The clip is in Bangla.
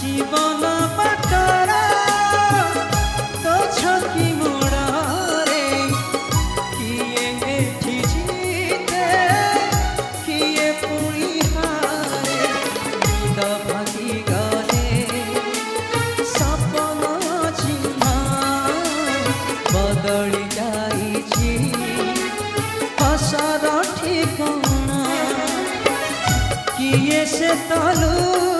জীবন বাটরা তো ছকি মোড়রে কিয়ে এঠি জিতে কিয়ে পুরি হারে নিদ ভাঙি গলে সপন চিহ্ন বদলি যাইছি হসর ঠিকଣା কিয়ে সে তলু